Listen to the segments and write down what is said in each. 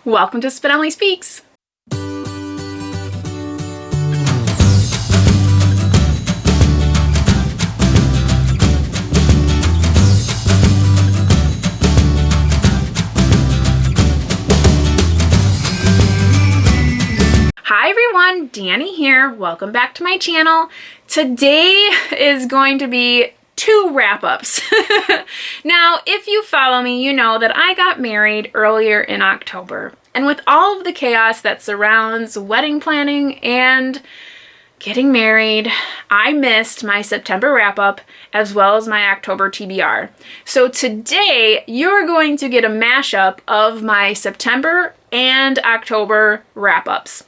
Welcome to Spenelli Speaks. Hi everyone, Danny here. Welcome back to my channel. Today is going to be two wrap-ups. Now, if you follow me, you know that I got married earlier in October. And with all of the chaos that surrounds wedding planning and getting married, I missed my September wrap-up as well as my October TBR. So today, you're going to get a mashup of my September and October wrap-ups.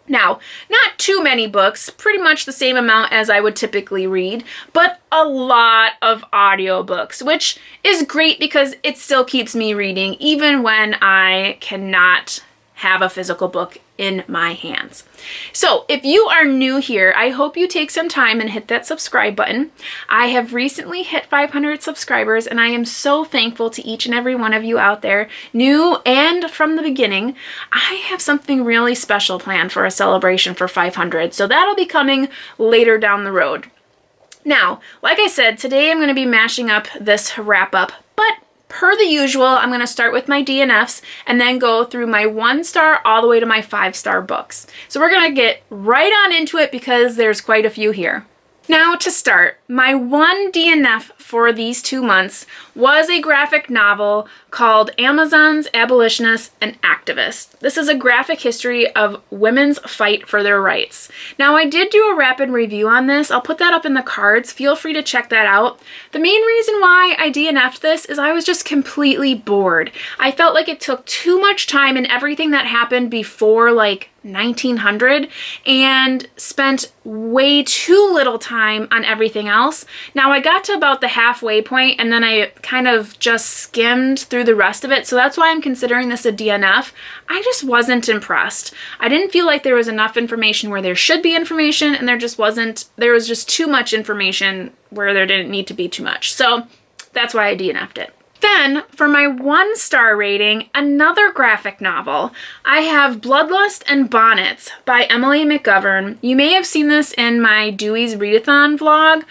Now, not too many books, pretty much the same amount as I would typically read, but a lot of audiobooks, which is great because it still keeps me reading even when I cannot have a physical book in my hands. So if you are new here, I hope you take some time and hit that subscribe button. I have recently hit 500 subscribers and I am so thankful to each and every one of you out there, new and from the beginning. I have something really special planned for a celebration for 500, so that'll be coming later down the road. Now, like I said, today I'm going to be mashing up this wrap up, but per the usual, I'm going to start with my DNFs and then go through my 1-star all the way to my 5-star books. So we're going to get right on into it because there's quite a few here. Now to start, my one DNF for these 2 months was a graphic novel called Amazons, Abolitionists, and Activists. This is a graphic history of women's fight for their rights. Now I did do a rapid review on this. I'll put that up in the cards. Feel free to check that out. The main reason why I DNF'd this is I was just completely bored. I felt like it took too much time in everything that happened before like 1900 and spent way too little time on everything else. Now I got to about the halfway point and then I kind of just skimmed through the rest of it, so that's why I'm considering this a DNF. I just wasn't impressed. I didn't feel like there was enough information where there should be information, and there was just too much information where there didn't need to be too much. So that's why I DNF'd it. Then, for my 1-star rating, another graphic novel. I have Bloodlust Bonnets by Emily McGovern. You may have seen this in my Dewey's Readathon vlog.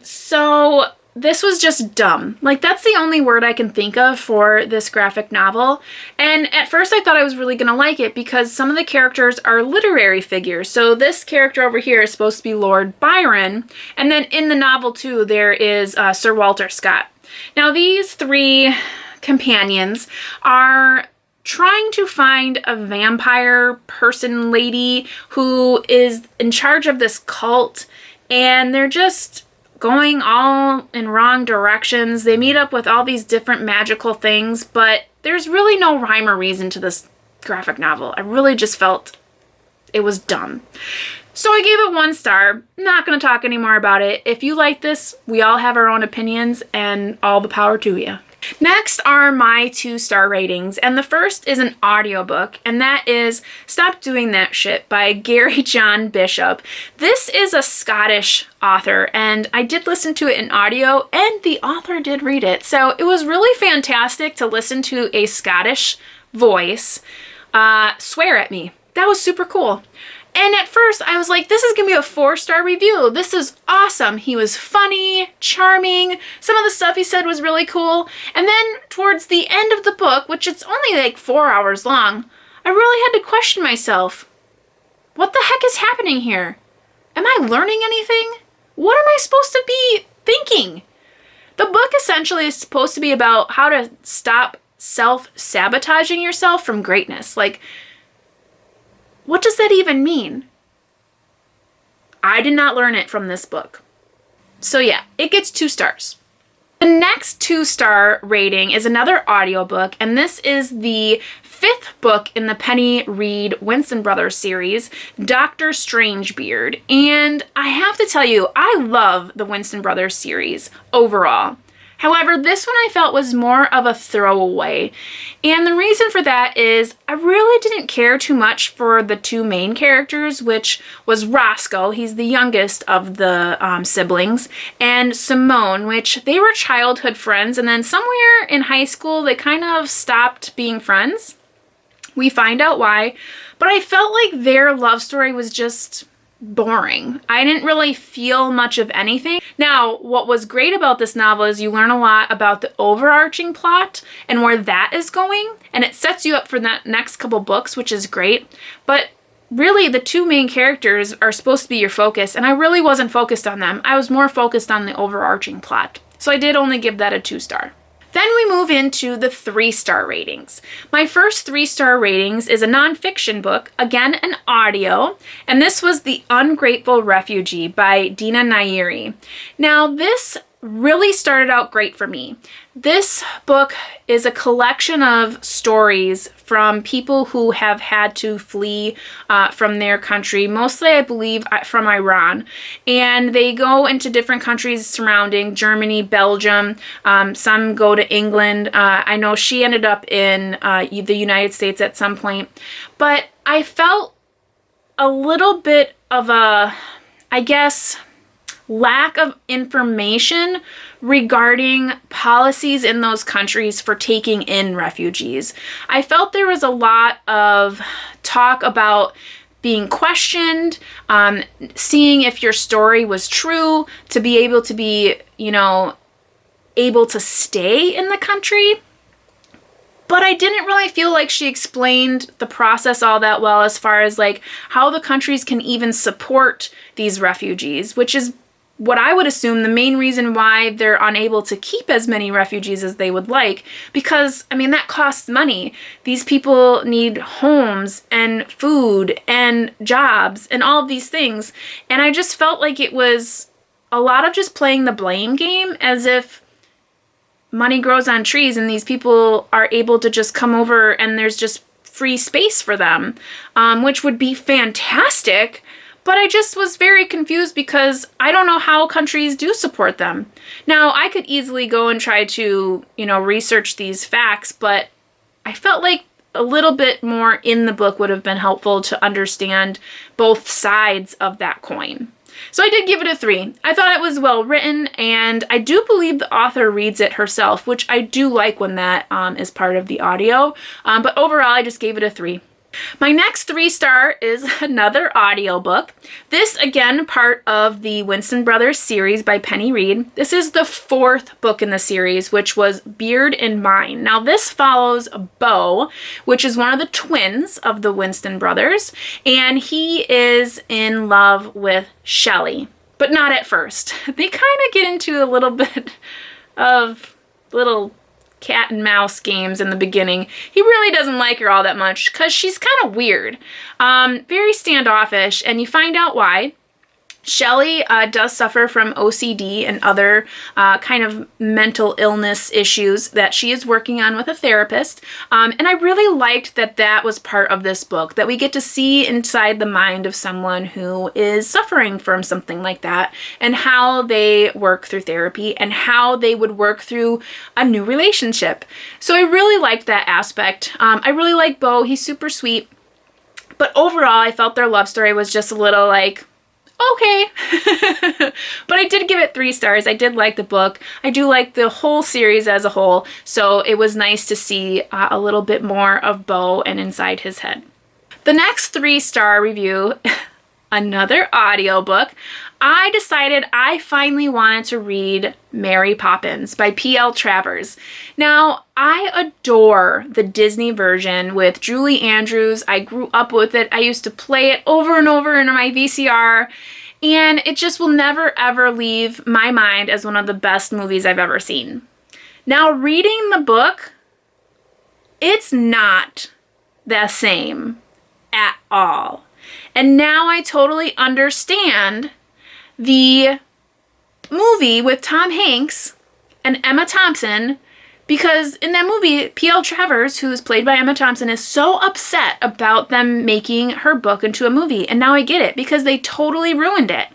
So this was just dumb. Like, that's the only word I can think of for this graphic novel. And at first I thought I was really gonna like it because some of the characters are literary figures. So this character over here is supposed to be Lord Byron. And then in the novel too, there is Sir Walter Scott. Now these three companions are trying to find a vampire person lady who is in charge of this cult, and they're just going all in wrong directions. They meet up with all these different magical things, but there's really no rhyme or reason to this graphic novel. I really just felt it was dumb. So I gave it 1 star. I'm not going to talk anymore about it. If you like this, we all have our own opinions, and all the power to you. Next are my 2-star ratings, and the first is an audiobook, and that is Stop Doing That Shit by Gary John Bishop. This is a Scottish author, and I did listen to it in audio, and the author did read it. So it was really fantastic to listen to a Scottish voice swear at me. That was super cool. And at first I was like, this is gonna be a 4-star review. This is awesome. He was funny, charming. Some of the stuff he said was really cool. And then towards the end of the book, which it's only like 4 hours long, I really had to question myself. What the heck is happening here? Am I learning anything? What am I supposed to be thinking? The book essentially is supposed to be about how to stop self-sabotaging yourself from greatness. Like, what does that even mean? I did not learn it from this book. So yeah, it gets 2 stars. The next 2-star rating is another audiobook, and this is the 5th book in the Penny Reid Winston Brothers series, Dr. Strangebeard. And I have to tell you, I love the Winston Brothers series overall. However, this one I felt was more of a throwaway. And the reason for that is I really didn't care too much for the 2 main characters, which was Roscoe, he's the youngest of the siblings, and Simone, which they were childhood friends, and then somewhere in high school they kind of stopped being friends. We find out why, but I felt like their love story was just boring. I didn't really feel much of anything. Now, what was great about this novel is you learn a lot about the overarching plot and where that is going, and it sets you up for the next couple books, which is great. But really, the two main characters are supposed to be your focus, and I really wasn't focused on them. I was more focused on the overarching plot. So I did only give that a 2-star. Then we move into the 3-star ratings. My first 3-star ratings is a nonfiction book, again an audio, and this was The Ungrateful Refugee by Dina Nayeri. Now this really started out great for me. This book is a collection of stories from people who have had to flee from their country, mostly I believe from Iran, and they go into different countries surrounding Germany, Belgium, some go to England. I know she ended up in the United States at some point, but I felt a little bit of a, I guess, lack of information regarding policies in those countries for taking in refugees. I felt there was a lot of talk about being questioned, seeing if your story was true, to be able to be, able to stay in the country. But I didn't really feel like she explained the process all that well as far as like how the countries can even support these refugees, which is what I would assume the main reason why they're unable to keep as many refugees as they would like, because, I mean, that costs money. These people need homes and food and jobs and all of these things. And I just felt like it was a lot of just playing the blame game, as if money grows on trees and these people are able to just come over and there's just free space for them, which would be fantastic. But I just was very confused because I don't know how countries do support them. Now, I could easily go and try to, research these facts, but I felt like a little bit more in the book would have been helpful to understand both sides of that coin. So I did give it a 3. I thought it was well written, and I do believe the author reads it herself, which I do like when that is part of the audio. But overall, I just gave it a 3. My next 3-star is another audiobook. This, again, part of the Winston Brothers series by Penny Reid. This is the 4th book in the series, which was Beard and Mine. Now, this follows Beau, which is one of the twins of the Winston Brothers, and he is in love with Shelley, but not at first. They kind of get into a little bit of little cat and mouse games in the beginning. He really doesn't like her all that much because she's kind of weird, very standoffish, and you find out why. Shelley does suffer from OCD and other kind of mental illness issues that she is working on with a therapist. And I really liked that that was part of this book, that we get to see inside the mind of someone who is suffering from something like that and how they work through therapy and how they would work through a new relationship. So I really liked that aspect. I really like Beau. He's super sweet. But overall, I felt their love story was just a little like, okay. But I did give it 3 stars. I did like the book. I do like the whole series as a whole. So it was nice to see a little bit more of Beau and inside his head. The next 3-star review, another audiobook. I decided I finally wanted to read Mary Poppins by P.L. Travers. Now, I adore the Disney version with Julie Andrews. I grew up with it. I used to play it over and over in my VCR, and it just will never ever leave my mind as one of the best movies I've ever seen. Now, reading the book, it's not the same at all. And now I totally understand the movie with Tom Hanks and Emma Thompson, because in that movie, P.L. Travers, who's played by Emma Thompson, is so upset about them making her book into a movie. And now I get it, because they totally ruined it.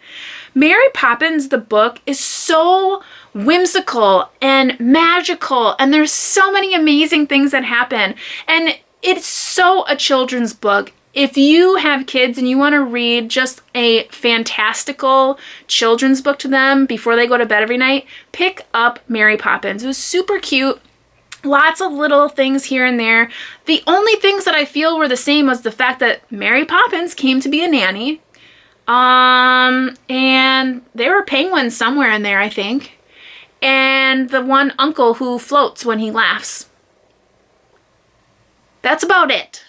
Mary Poppins, the book, is so whimsical and magical, and there's so many amazing things that happen. And it's so a children's book. If you have kids and you want to read just a fantastical children's book to them before they go to bed every night, pick up Mary Poppins. It was super cute. Lots of little things here and there. The only things that I feel were the same was the fact that Mary Poppins came to be a nanny. And there were penguins somewhere in there, I think. And the one uncle who floats when he laughs. That's about it.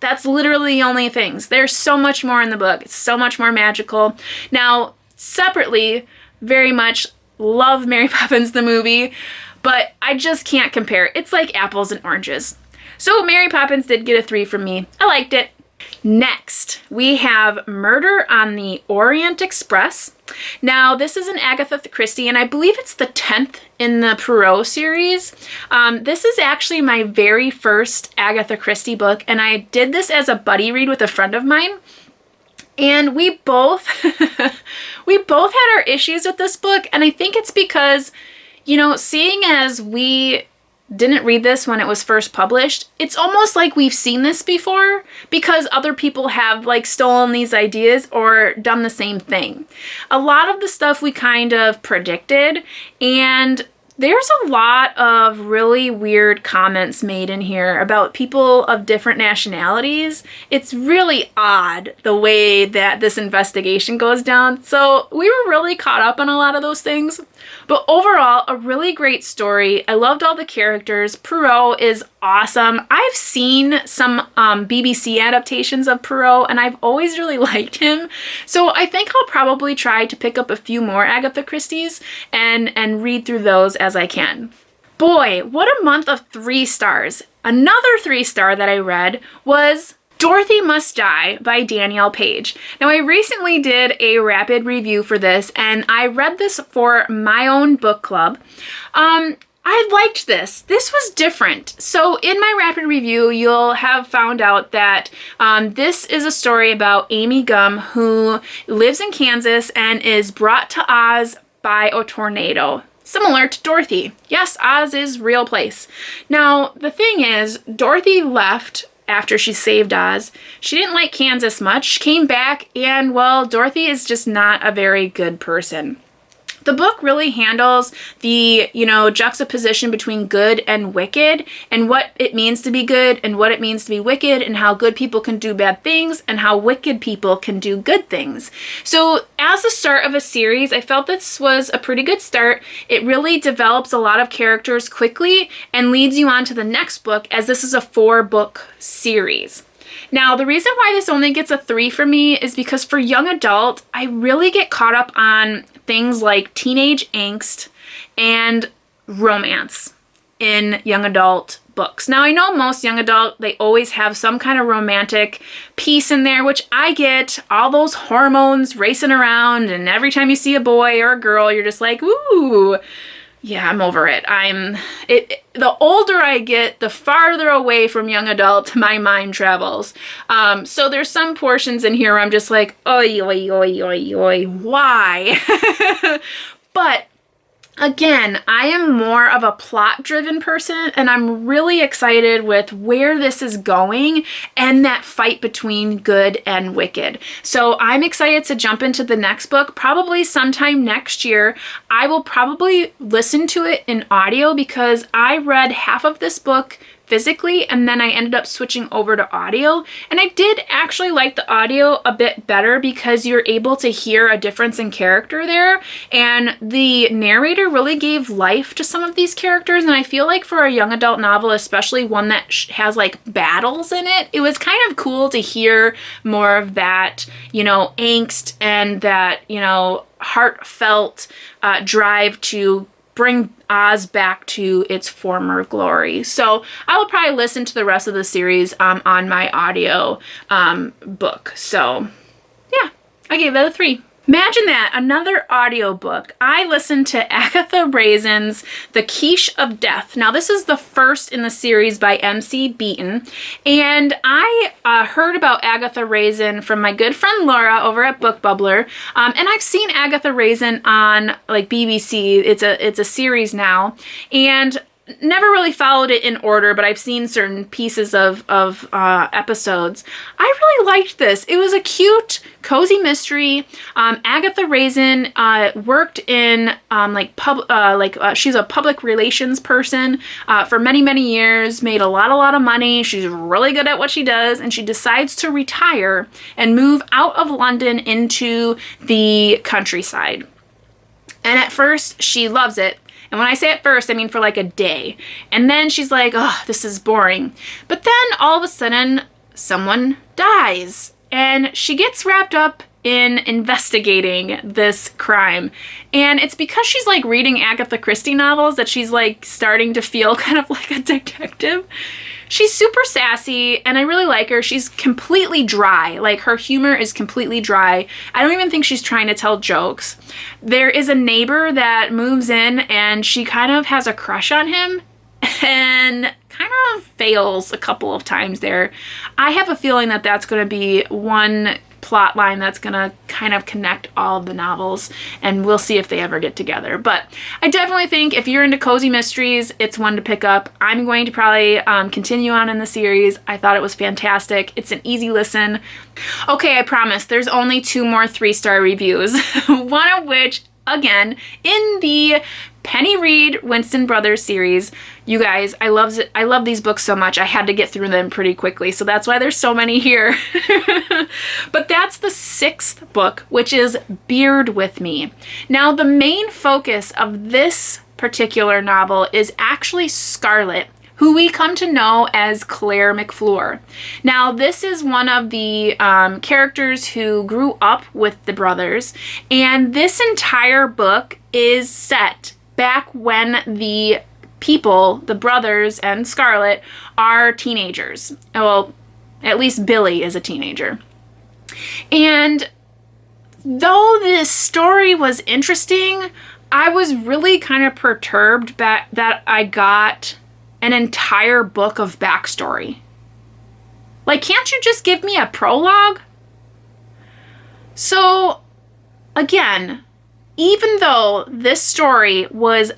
That's literally the only things. There's so much more in the book. It's so much more magical. Now, separately, very much love Mary Poppins the movie, but I just can't compare. It's like apples and oranges. So Mary Poppins did get a 3 from me. I liked it. Next, we have Murder on the Orient Express. Now, this is an Agatha Christie, and I believe it's the 10th in the Poirot series. This is actually my very first Agatha Christie book, and I did this as a buddy read with a friend of mine. And we both we both had our issues with this book, and I think it's because, you know, seeing as we didn't read this when it was first published, it's almost like we've seen this before because other people have like stolen these ideas or done the same thing. A lot of the stuff we kind of predicted, and there's a lot of really weird comments made in here about people of different nationalities. It's really odd the way that this investigation goes down. So we were really caught up on a lot of those things. But overall, a really great story. I loved all the characters. Poirot is awesome. I've seen some BBC adaptations of Poirot, and I've always really liked him. So I think I'll probably try to pick up a few more Agatha Christie's and read through those as I can. Boy, what a month of 3 stars. Another 3-star that I read was Dorothy Must Die by Danielle Paige. Now, I recently did a rapid review for this, and I read this for my own book club. I liked this. This was different. So in my rapid review, you'll have found out that this is a story about Amy Gum, who lives in Kansas and is brought to Oz by a tornado. Similar to Dorothy. Yes, Oz is a real place. Now, the thing is, Dorothy left after she saved Oz. She didn't like Kansas much. She came back, and, well, Dorothy is just not a very good person. The book really handles the, juxtaposition between good and wicked, and what it means to be good and what it means to be wicked, and how good people can do bad things and how wicked people can do good things. So as the start of a series, I felt this was a pretty good start. It really develops a lot of characters quickly and leads you on to the next book, as this is a 4-book series. Now, the reason why this only gets a 3 for me is because for young adult, I really get caught up on things like teenage angst and romance in young adult books. Now, I know most young adult, they always have some kind of romantic piece in there, which I get, all those hormones racing around, and every time you see a boy or a girl, you're just like, ooh, yeah, I'm over it. The older I get, the farther away from young adult my mind travels. So there's some portions in here where I'm just like, oi, oi, oi, oi, oi, why? But again, I am more of a plot-driven person, and I'm really excited with where this is going and that fight between good and wicked. So I'm excited to jump into the next book, probably sometime next year. I will probably listen to it in audio because I read half of this book physically, and then I ended up switching over to audio. And I did actually like the audio a bit better because you're able to hear a difference in character there. And the narrator really gave life to some of these characters. And I feel like for a young adult novel, especially one that has like battles in it, it was kind of cool to hear more of that, angst and that, heartfelt drive to bring Oz back to its former glory. So I will probably listen to the rest of the series on my audio book. So yeah, I gave that a 3. Imagine that, another audiobook. I listened to Agatha Raisin's The Quiche of Death. Now, this is the first in the series by MC Beaton, and I heard about Agatha Raisin from my good friend Laura over at Book Bubbler, and I've seen Agatha Raisin on like BBC. It's a series now, and never really followed it in order, but I've seen certain pieces of episodes. I really liked this. It was a cute, cozy mystery. Agatha Raisin worked in she's a public relations person for many, many years, made a lot of money. She's really good at what she does, and she decides to retire and move out of London into the countryside. And at first, she loves it. And when I say at first, I mean for like a day. And then she's like, oh, this is boring. But then all of a sudden, someone dies. And she gets wrapped up in investigating this crime. And it's because she's like reading Agatha Christie novels that she's like starting to feel kind of like a detective. She's super sassy, and I really like her. She's completely dry. Like, her humor is completely dry. I don't even think she's trying to tell jokes. There is a neighbor that moves in, and she kind of has a crush on him, and kind of fails a couple of times there. I have a feeling that that's going to be one plot line that's gonna kind of connect all of the novels, and we'll see if they ever get together. But I definitely think if you're into cozy mysteries, it's one to pick up. I'm going to probably continue on in the series. I thought it was fantastic. It's an easy listen. Okay, I promise there's only 2 more 3-star reviews, one of which, again, in the Penny Reid Winston Brothers series. You guys, I love these books so much. I had to get through them pretty quickly, so that's why there's so many here. But that's the 6th book, which is Beard with Me. Now, the main focus of this particular novel is actually Scarlet, who we come to know as Claire McFleur. Now, this is one of the characters who grew up with the brothers, and this entire book is set back when the people, the brothers and Scarlet, are teenagers. Well, at least Billy is a teenager. And though this story was interesting, I was really kind of perturbed that I got an entire book of backstory. Like, can't you just give me a prologue? So, again, even though this story was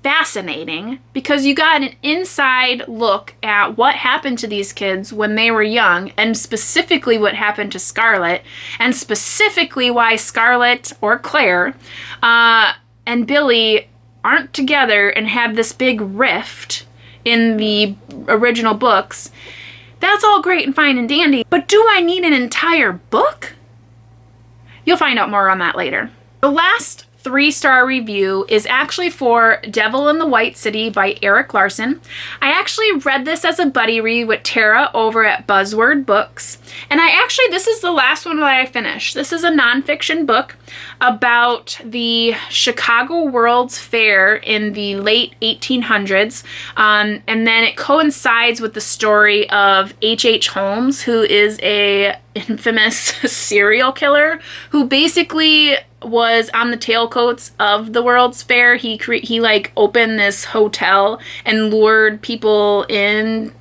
fascinating because you got an inside look at what happened to these kids when they were young, and specifically what happened to Scarlet, and specifically why Scarlet, or Claire, and Billy aren't together and have this big rift in the original books, that's all great and fine and dandy, but do I need an entire book? You'll find out more on that later. The last 3-star review is actually for Devil in the White City by Erik Larson. I actually read this as a buddy read with Tara over at Buzzword Books. And this is the last one that I finished. This is a nonfiction book about the Chicago World's Fair in the late 1800s. And then it coincides with the story of H.H. Holmes, who is a infamous serial killer who basically was on the tailcoats of the World's Fair. He like opened this hotel and lured people in,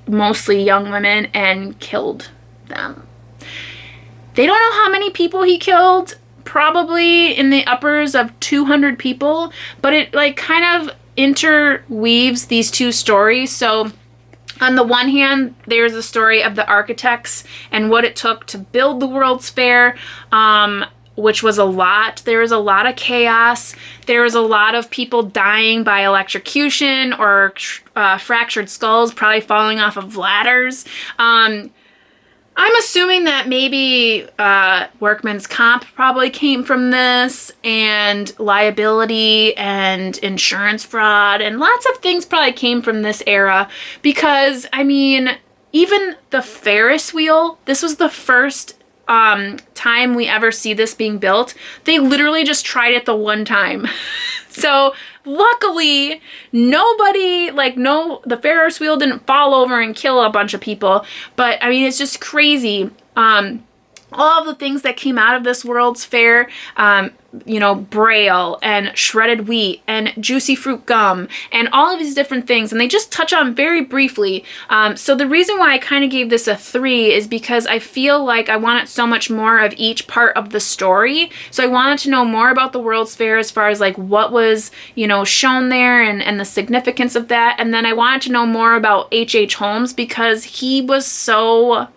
mostly young women, and killed them. They don't know how many people he killed, probably in the uppers of 200 people, but it like kind of interweaves these two stories. So on the one hand, there's the story of the architects and what it took to build the World's Fair, which was a lot. There was a lot of chaos. There was a lot of people dying by electrocution or fractured skulls, probably falling off of ladders. I'm assuming that maybe workman's comp probably came from this, and liability and insurance fraud, and lots of things probably came from this era because, I mean, even the Ferris wheel, this was the first time we ever see this being built. They literally just tried it the one time. So luckily nobody, the Ferris wheel didn't fall over and kill a bunch of people. But I mean, it's just crazy. all of the things that came out of this World's Fair, you know, Braille and shredded wheat and juicy fruit gum and all of these different things. And they just touch on very briefly. So the reason why I kind of gave this a 3 is because I feel like I wanted so much more of each part of the story. So I wanted to know more about the World's Fair as far as like what was, you know, shown there and the significance of that. And then I wanted to know more about H.H. Holmes because he was so,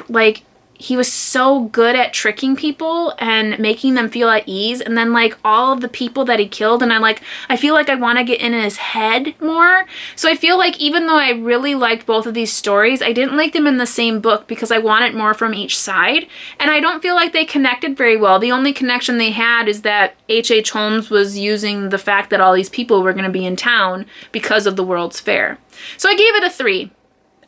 like, he was so good at tricking people and making them feel at ease. And then like all of the people that he killed, and I feel like I want to get in his head more. So I feel like even though I really liked both of these stories, I didn't like them in the same book because I wanted more from each side. And I don't feel like they connected very well. The only connection they had is that H.H. Holmes was using the fact that all these people were going to be in town because of the World's Fair. So I gave it a 3.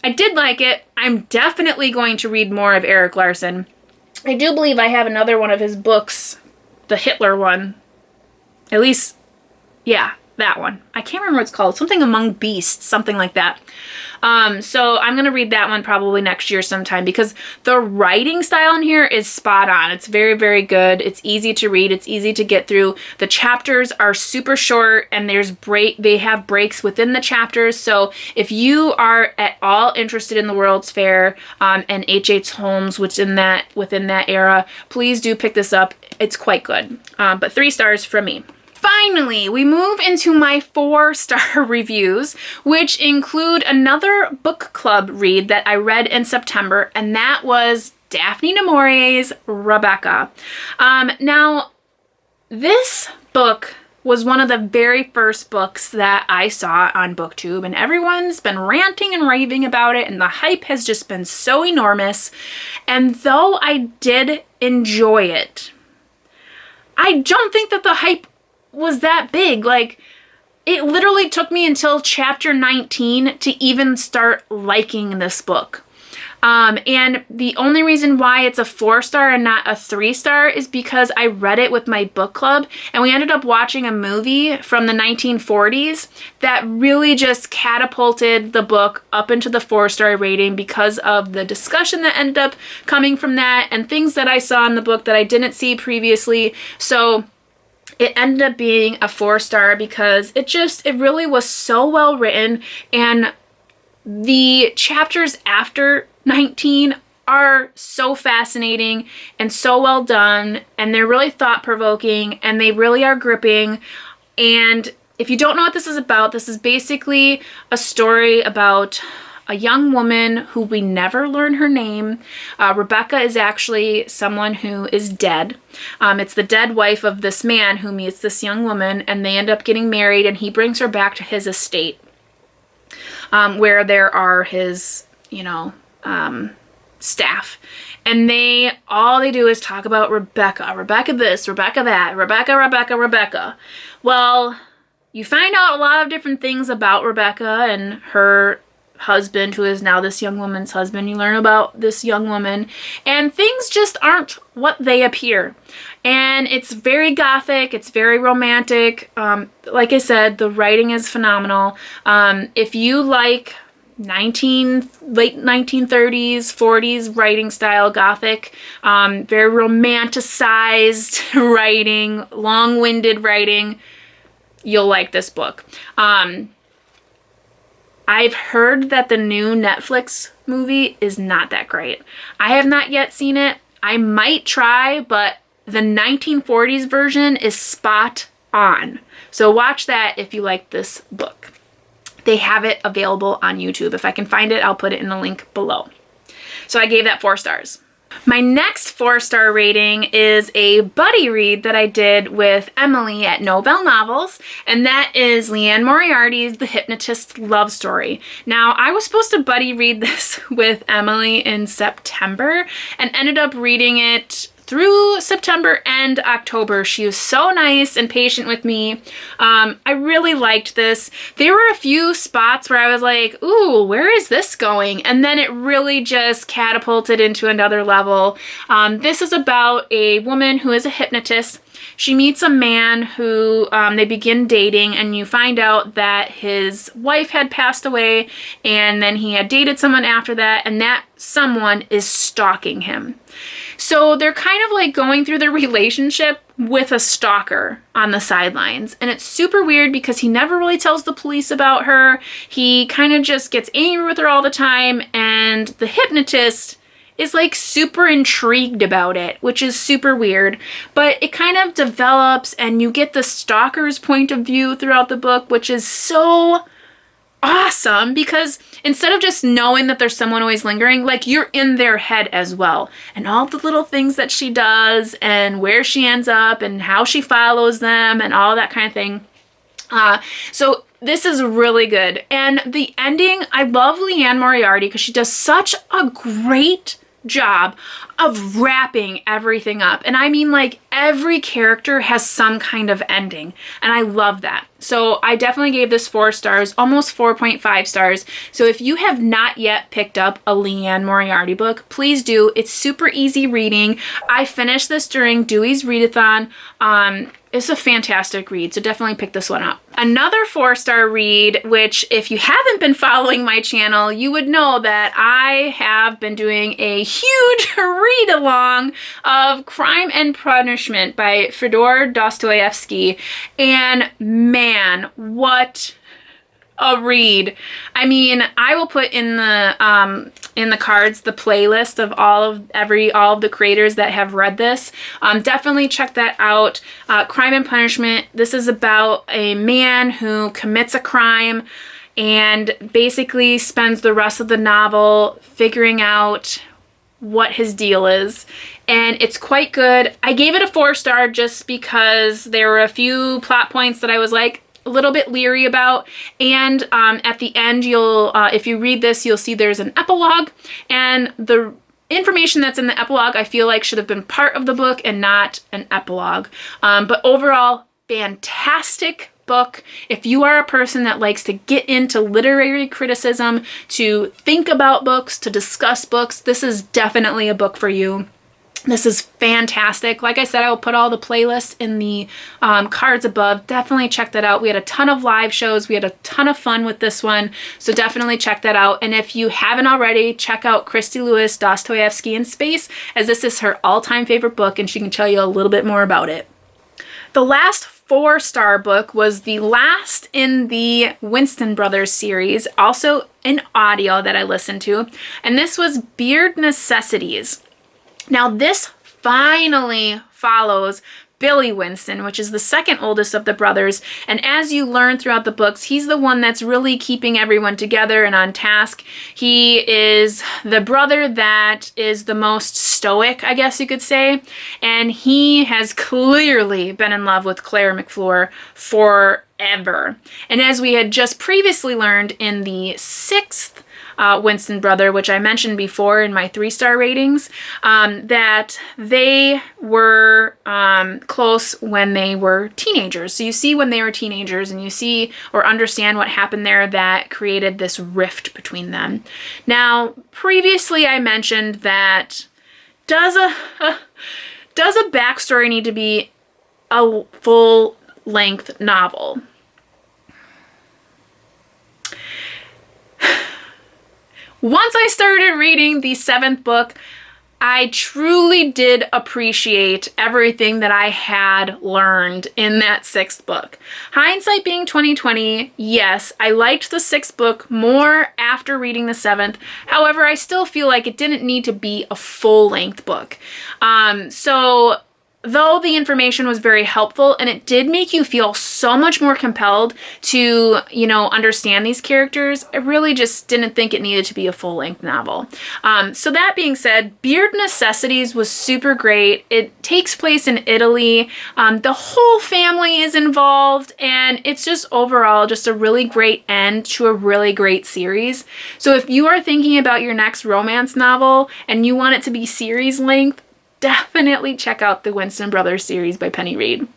I did like it. I'm definitely going to read more of Erik Larson. I do believe I have another one of his books, the Hitler one. At least, yeah, that one. I can't remember what it's called. Something Among Beasts, something like that. So I'm going to read that one probably next year sometime because the writing style in here is spot on. It's very, very good. It's easy to read. It's easy to get through. The chapters are super short and they have breaks within the chapters. So if you are at all interested in the World's Fair and H.H. Holmes within that era, please do pick this up. It's quite good. But 3 stars from me. Finally, we move into my 4-star reviews, which include another book club read that I read in September, and that was Daphne du Maurier's Rebecca. Now, this book was one of the very first books that I saw on BookTube, and everyone's been ranting and raving about it, and the hype has just been so enormous. And though I did enjoy it, I don't think that the hype was that big. Like, it literally took me until chapter 19 to even start liking this book. And the only reason why it's a 4-star and not a 3-star is because I read it with my book club and we ended up watching a movie from the 1940s that really just catapulted the book up into the 4-star rating because of the discussion that ended up coming from that and things that I saw in the book that I didn't see previously. So it ended up being a 4-star because it really was so well written, and the chapters after 19 are so fascinating and so well done, and they're really thought-provoking, and they really are gripping. And if you don't know what this is about, this is basically a story about a young woman who we never learn her name. Rebecca is actually someone who is dead. It's the dead wife of this man who meets this young woman, and they end up getting married, and he brings her back to his estate, where there are his, staff. And all they do is talk about Rebecca. Rebecca this, Rebecca that, Rebecca, Rebecca, Rebecca. Well, you find out a lot of different things about Rebecca and her husband, who is now this young woman's husband. You learn about this young woman, and things just aren't what they appear. And it's very gothic, it's very romantic. Like I said, the writing is phenomenal. If you like late 1930s, 40s writing style gothic, very romanticized writing, long-winded writing, you'll like this book. I've heard that the new Netflix movie is not that great. I have not yet seen it. I might try, but the 1940s version is spot on. So watch that if you like this book. They have it available on YouTube. If I can find it, I'll put it in the link below. So I gave that 4 stars. My next 4-star rating is a buddy read that I did with Emily at Novell Novels, and that is Liane Moriarty's The Hypnotist's Love Story. Now, I was supposed to buddy read this with Emily in September and ended up reading it through September and October. She was so nice and patient with me. I really liked this. There were a few spots where I was like, ooh, where is this going? And then it really just catapulted into another level. This is about a woman who is a hypnotist She meets a man who they begin dating, and you find out that his wife had passed away, and then he had dated someone after that, and that someone is stalking him. So they're kind of like going through their relationship with a stalker on the sidelines. And it's super weird because he never really tells the police about her. He kind of just gets angry with her all the time. And the hypnotist is like super intrigued about it, which is super weird. But it kind of develops and you get the stalker's point of view throughout the book, which is so awesome because instead of just knowing that there's someone always lingering, like you're in their head as well. And all the little things that she does and where she ends up and how she follows them and all that kind of thing. So this is really good. And the ending, I love Liane Moriarty because she does such a great job of wrapping everything up. And I mean, like, every character has some kind of ending, and I love that. So I definitely gave this 4 stars, almost 4.5 stars. So if you have not yet picked up a Liane Moriarty book, please do. It's super easy reading. I finished this during Dewey's Readathon. It's a fantastic read, so definitely pick this one up. Another 4-star read, which if you haven't been following my channel, you would know that I have been doing a huge read-along of Crime and Punishment by Fyodor Dostoevsky. And man, what a read. I mean, I will put in the cards the playlist of all of the creators that have read this. Definitely check that out. Crime and Punishment. This is about a man who commits a crime and basically spends the rest of the novel figuring out what his deal is. And it's quite good. I gave it a 4-star just because there were a few plot points that I was like, a little bit leery about. And at the end, you'll if you read this, you'll see there's an epilogue, and the information that's in the epilogue I feel like should have been part of the book and not an epilogue. But overall, fantastic book. If you are a person that likes to get into literary criticism, to think about books, to discuss books, this is definitely a book for you. This is fantastic. Like I said, I will put all the playlists in the cards above. Definitely check that out. We had a ton of live shows. We had a ton of fun with this one. So definitely check that out. And if you haven't already, check out Christy Lewis, Dostoevsky in Space, as this is her all-time favorite book, and she can tell you a little bit more about it. The last 4-star book was the last in the Winston Brothers series, also an audio that I listened to. And this was Beard Necessities. Now this finally follows Billy Winston, which is the second oldest of the brothers. And as you learn throughout the books, he's the one that's really keeping everyone together and on task. He is the brother that is the most stoic, I guess you could say. And he has clearly been in love with Claire McFlure forever. And as we had just previously learned in the 6th Winston brother, which I mentioned before in my 3-star ratings, that they were close when they were teenagers. So you see when they were teenagers, and you see or understand what happened there that created this rift between them. Now, previously I mentioned that does a backstory need to be a full-length novel? Once I started reading the 7th book, I truly did appreciate everything that I had learned in that 6th book. Hindsight being 2020, yes, I liked the 6th book more after reading the 7th. However, I still feel like it didn't need to be a full-length book. So though the information was very helpful and it did make you feel so much more compelled to, understand these characters, I really just didn't think it needed to be a full-length novel. So that being said, Beard Necessities was super great. It takes place in Italy. The whole family is involved, and it's just overall just a really great end to a really great series. So if you are thinking about your next romance novel and you want it to be series length, definitely check out the Winston Brothers series by Penny Reid.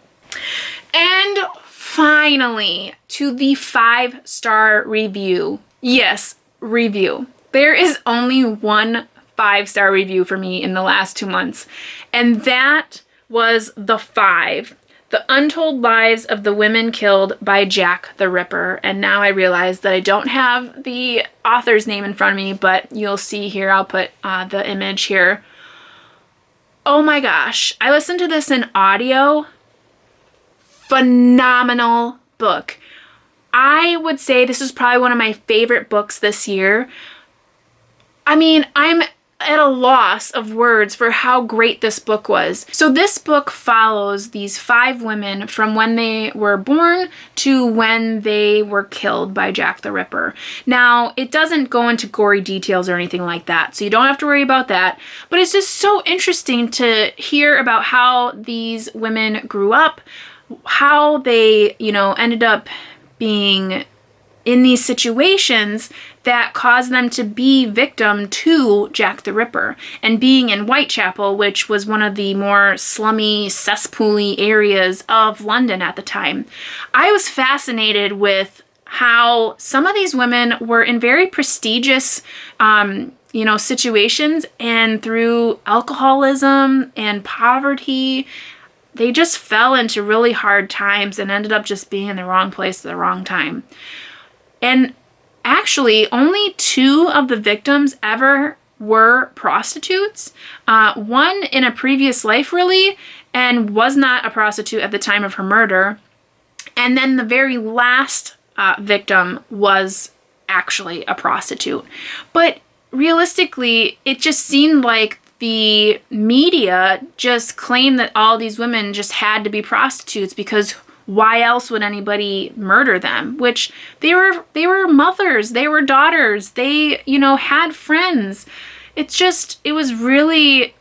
And finally, to the 5-star review. Yes, review. There is only one 5-star review for me in the last 2 months, and that was The Five: The Untold Lives of the Women Killed by Jack the Ripper. And now I realize that I don't have the author's name in front of me, but you'll see here, I'll put the image here. Oh my gosh, I listened to this in audio. Phenomenal book. I would say this is probably one of my favorite books this year. I mean, I'm at a loss of words for how great this book was. So this book follows these 5 women from when they were born to when they were killed by Jack the Ripper. Now, it doesn't go into gory details or anything like that, so you don't have to worry about that. But it's just so interesting to hear about how these women grew up, how they, ended up being in these situations that caused them to be victim to Jack the Ripper, and being in Whitechapel, which was one of the more slummy, cesspool-y areas of London at the time. I was fascinated with how some of these women were in very prestigious situations, and through alcoholism and poverty, they just fell into really hard times and ended up just being in the wrong place at the wrong time. And actually, only 2 of the victims ever were prostitutes. One in a previous life, really, and was not a prostitute at the time of her murder. And then the very last victim was actually a prostitute. But realistically, it just seemed like the media just claimed that all these women just had to be prostitutes, because why else would anybody murder them? Which they were mothers, they were daughters, they, had friends. It was really,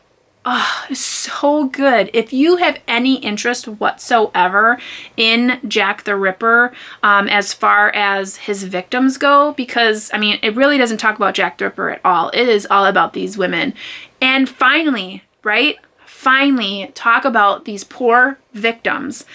so good. If you have any interest whatsoever in Jack the Ripper, as far as his victims go, because, it really doesn't talk about Jack the Ripper at all. It is all about these women. And finally, talk about these poor victims.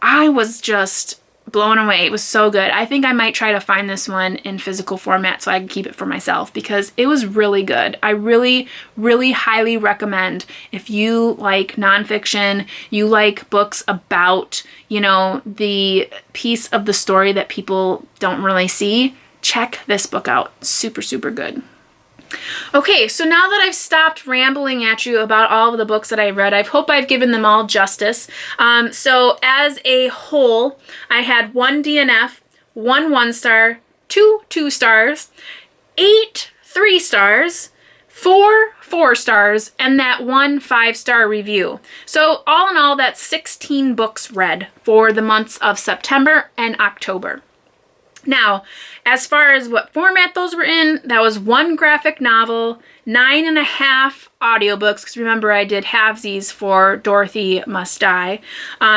I was just blown away. It was so good. I think I might try to find this one in physical format so I can keep it for myself, because it was really good. I really, really highly recommend, if you like nonfiction, you like books about, the piece of the story that people don't really see, check this book out. Super, super good. Okay, so now that I've stopped rambling at you about all of the books that I read, I hope I've given them all justice. So as a whole, I had 1 DNF, 1 1-star, 2 2-stars, 8 3-stars, 4 4-stars, and that 1 5-star review. So all in all, that's 16 books read for the months of September and October. Now, as far as what format those were in, that was 1 graphic novel, 9.5 audiobooks, because remember I did halvesies for Dorothy Must Die.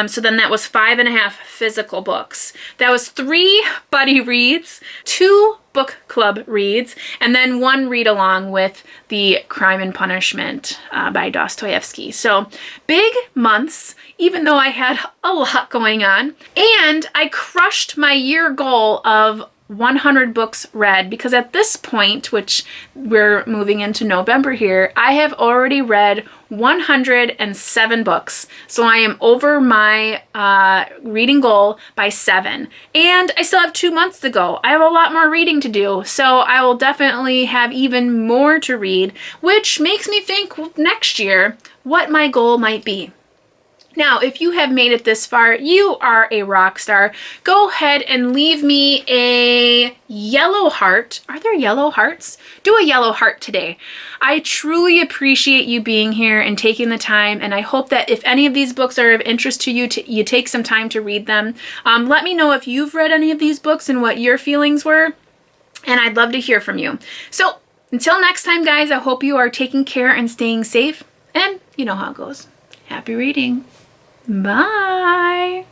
So then that was 5.5 physical books. That was 3 buddy reads, 2 book club reads, and then 1 read along with the Crime and Punishment by Dostoevsky. So big months, even though I had a lot going on. And I crushed my year goal of 100 books read, because at this point, which we're moving into November here, I have already read 107 books. So I am over my reading goal by 7. And I still have 2 months to go. I have a lot more reading to do. So I will definitely have even more to read, which makes me think next year what my goal might be. Now, if you have made it this far, you are a rock star. Go ahead and leave me a yellow heart. Are there yellow hearts? Do a yellow heart today. I truly appreciate you being here and taking the time, and I hope that if any of these books are of interest to you, you take some time to read them. Let me know if you've read any of these books and what your feelings were, and I'd love to hear from you. So, until next time, guys, I hope you are taking care and staying safe, and you know how it goes. Happy reading. Bye.